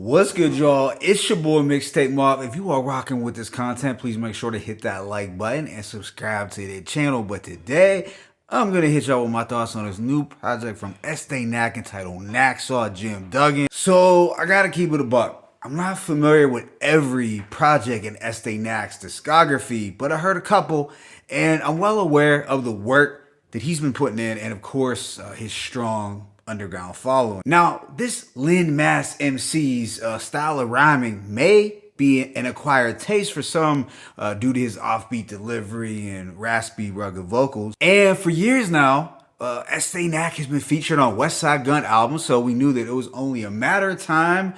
What's good, y'all? It's your boy Mixtape Mob. If you are rocking with this content, please make sure to hit that like button and subscribe to the channel. But today, I'm going to hit y'all with my thoughts on this new project from Estee Nack entitled Nacksaw Jim Duggan. So, I gotta keep it a buck. I'm not familiar with every project in Estee Nack's discography, but I heard a couple, and I'm well aware of the work that he's been putting in, and of course, his strong underground following. Now, this Lin Mass MC's style of rhyming may be an acquired taste for some due to his offbeat delivery and raspy, rugged vocals. And for years now, Estee Nack has been featured on Westside Gunn albums, so we knew that it was only a matter of time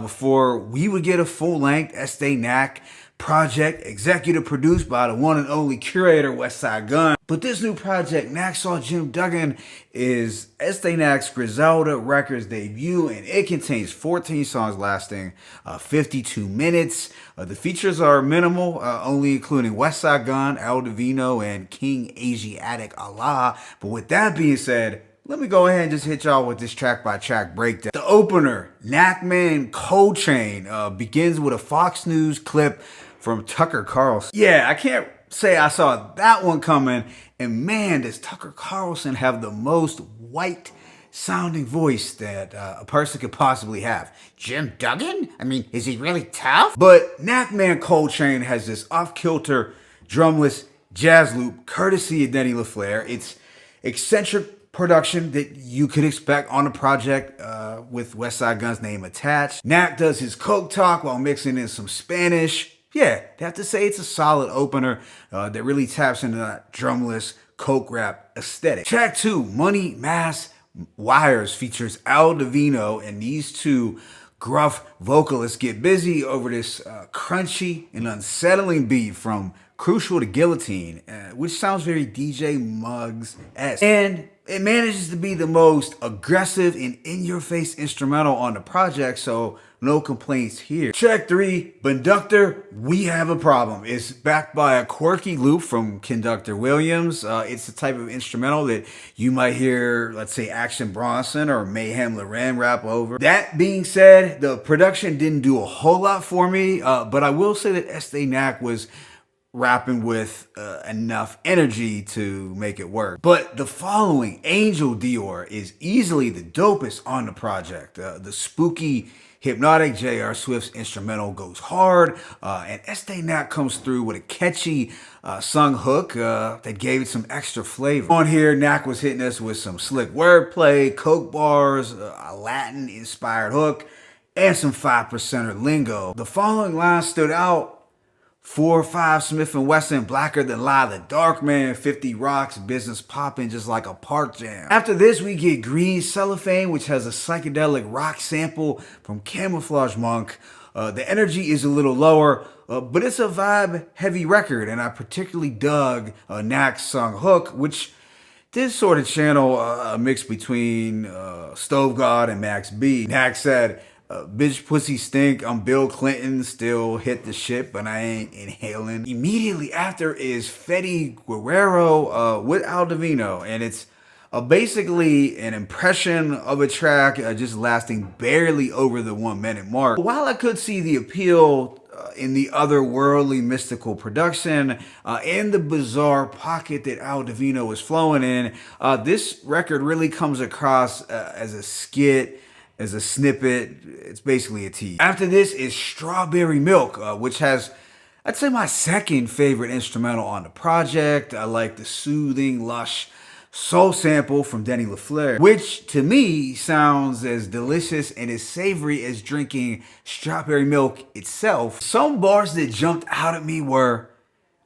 before we would get a full-length Estee Nack project, executive produced by the one and only curator Westside Gunn. But this new project, Nacksaw Jim Duggan, is Estee Nack's Griselda Records debut, and it contains 14 songs lasting 52 minutes. The features are minimal, only including Westside Gunn, Al.Divino, and King Asiatic Allah. But with that being said, let me go ahead and just hit y'all with this track-by-track breakdown. The opener, Knackman Cold Chain, begins with a Fox News clip from Tucker Carlson. Yeah, I can't say I saw that one coming. And man, does Tucker Carlson have the most white sounding voice that a person could possibly have. Jim Duggan? I mean, is he really tough? But Knackman Cold Chain has this off-kilter drumless jazz loop courtesy of Denny LaFleur. It's eccentric production that you could expect on a project with Westside Gunn's name attached. Nack does his coke talk while mixing in some Spanish. Yeah, they have to say it's a solid opener that really taps into that drumless coke rap aesthetic. Track 2, Money, Mass, Wires, features Al.Divino, and these two gruff vocalists get busy over this crunchy and unsettling beat from Crucial to Guillotine, which sounds very DJ Muggs-esque. And it manages to be the most aggressive and in-your-face instrumental on the project, so no complaints here. Track 3, Conductor, We Have a Problem, is backed by a quirky loop from Conductor Williams. It's the type of instrumental that you might hear, let's say, Action Bronson or Mayhem Loren rap over. That being said, the production didn't do a whole lot for me, but I will say that Estee Nack was rapping with enough energy to make it work. But the following, Angel Dior, is easily the dopest on the project. The spooky, hypnotic J.R. Swift's instrumental goes hard, and Estee Nack comes through with a catchy sung hook that gave it some extra flavor. On here, Nack was hitting us with some slick wordplay, coke bars, a Latin-inspired hook, and some 5%er lingo. The following line stood out: 4 or 5 Smith & Wesson, blacker than lie, the dark man, 50 rocks, business popping just like a park jam. After this, we get Green Cellophane, which has a psychedelic rock sample from Camouflage Monk. The energy is a little lower, but it's a vibe-heavy record, and I particularly dug Nack's song Hook, which did sort of channel a mix between Stove God and Max B. Nack said, bitch pussy stink, I'm Bill Clinton, still hit the shit, but I ain't inhaling. Immediately after is Fetty Guerrero with Al.Divino, and it's basically an impression of a track just lasting barely over the 1 minute mark. While I could see the appeal in the otherworldly mystical production and the bizarre pocket that Al.Divino was flowing in, this record really comes across as a skit, as a snippet. It's basically a tease. After this is Strawberry Milk, which has, I'd say, my second favorite instrumental on the project. I like the soothing, lush soul sample from Denny LaFleur, which to me sounds as delicious and as savory as drinking strawberry milk itself. Some bars that jumped out at me were: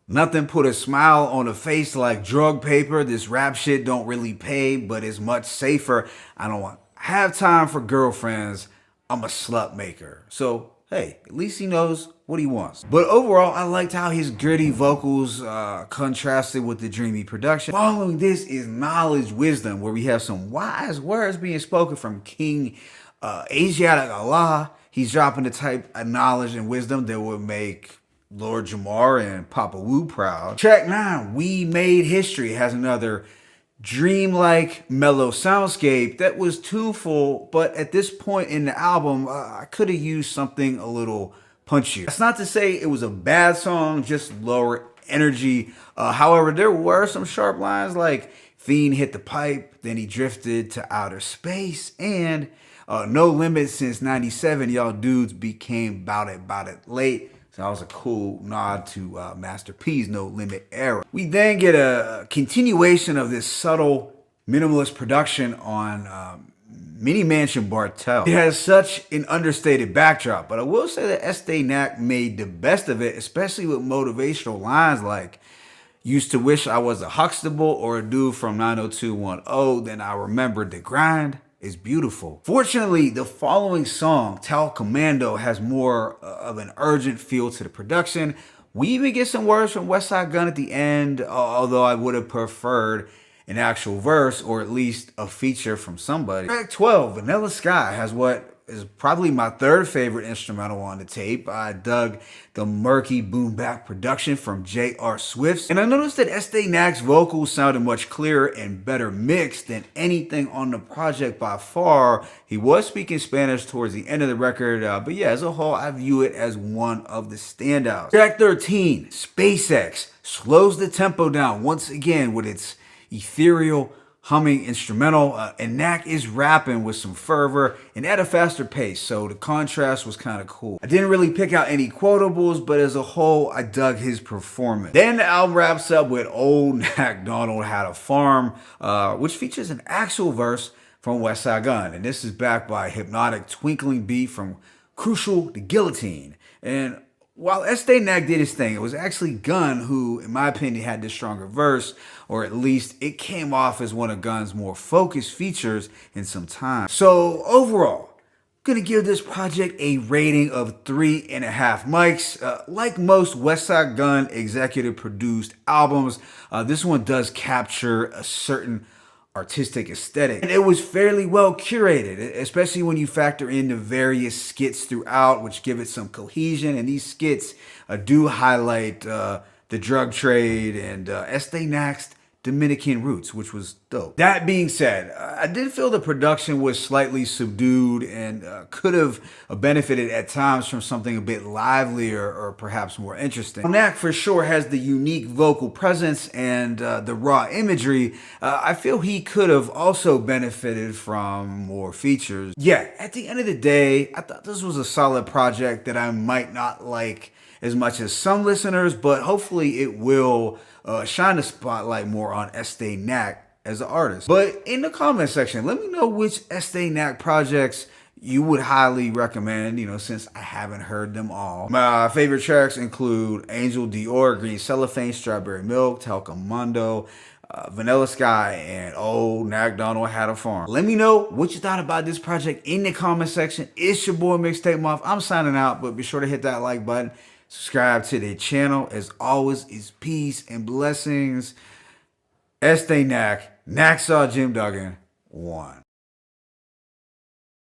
nothing put a smile on a face like drug paper. This rap shit don't really pay, but it's much safer. I don't have time for girlfriends. I'm a slut maker. So, hey, at least he knows what he wants. But overall, I liked how his gritty vocals contrasted with the dreamy production. Following this is Knowledge Wisdom, where we have some wise words being spoken from King Asiatic Allah. He's dropping the type of knowledge and wisdom that would make Lord Jamar and Papa Wu proud. Track 9, We Made History, has another dreamlike, mellow soundscape that was tuneful, but at this point in the album, I could have used something a little punchier. That's not to say it was a bad song, just lower energy. However, there were some sharp lines like Fiend hit the pipe, then he drifted to outer space, and no limit since 97, y'all dudes became bout it late. So that was a cool nod to Master P's No Limit era. We then get a continuation of this subtle minimalist production on Mini Mansion Bartell. It has such an understated backdrop, but I will say that Estee Nack made the best of it, especially with motivational lines like, used to wish I was a Huxtable or a dude from 90210, then I remembered the grind is beautiful. Fortunately, the following song, Tell Commando, has more of an urgent feel to the production. We even get some words from Westside Gunn at the end, although I would have preferred an actual verse or at least a feature from somebody. Track 12, Vanilla Sky, has what is probably my third favorite instrumental on the tape. I dug the murky boom bap production from J.R. Swift's, and I noticed that Estee Nack's vocals sounded much clearer and better mixed than anything on the project by far. He was speaking Spanish towards the end of the record, but yeah, as a whole, I view it as one of the standouts. Track 13, SpaceX, slows the tempo down once again with its ethereal humming instrumental, and Nack is rapping with some fervor and at a faster pace, so the contrast was kind of cool. I didn't really pick out any quotables, but as a whole, I dug his performance. Then the album wraps up with Old Nack Donald Had a Farm, which features an actual verse from Westside Gunn, and this is backed by a hypnotic twinkling beat from Crucial the Guillotine. And while Estee Nack did his thing, it was actually Gunn who, in my opinion, had the stronger verse, or at least it came off as one of Gunn's more focused features in some time. So overall, I'm gonna give this project a rating of 3.5 mics. Like most Westside Gunn executive produced albums, this one does capture a certain artistic aesthetic. And it was fairly well curated, especially when you factor in the various skits throughout, which give it some cohesion. And these skits do highlight the drug trade and Estee Nack's Dominican roots, which was dope. That being said, I did feel the production was slightly subdued and could have benefited at times from something a bit livelier or perhaps more interesting. Nack for sure has the unique vocal presence and the raw imagery. I feel he could have also benefited from more features. Yeah, at the end of the day, I thought this was a solid project that I might not like as much as some listeners, but hopefully it will shine the spotlight more on Estee Nack as an artist. But in the comment section, let me know which Estee Nack projects you would highly recommend, since I haven't heard them all. My favorite tracks include Angel Dior, Green Cellophane, Strawberry Milk, Tell Commando, Vanilla Sky, and Old Nack Donald Had a Farm. Let me know what you thought about this project in the comment section. It's your boy Mixtape Moth. I'm signing out, but be sure to hit that like button. Subscribe to the channel. As always, is peace and blessings. Estee Nack, Nacksaw Jim Duggan, 1.